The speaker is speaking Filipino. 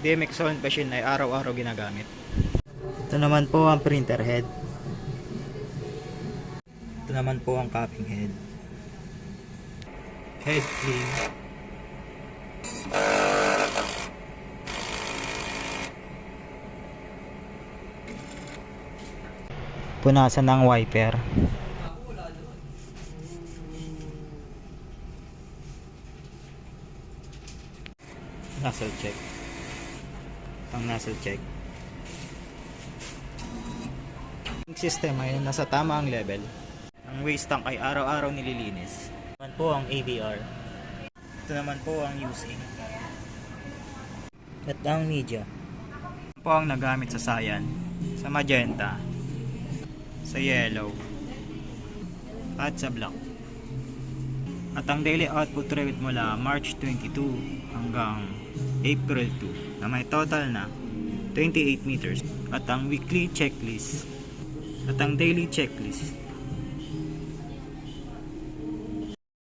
DMX sewing machine ay araw-araw ginagamit. Ito naman po ang printer head. Ito naman po ang copying head. Head clean. Punasan ng wiper. Nozzle check. Ang nozzle check. Ang system ay nasa tama ang level. Ang waste tank ay araw-araw nililinis. Ito naman po ang AVR. Ito naman po ang using. At ang media. Ito po ang nagamit sa cyan, sa magenta, sa yellow, at sa black. At ang daily output rate mula March 22 hanggang April 2 na may total na 28 meters. At ang weekly checklist at ang daily checklist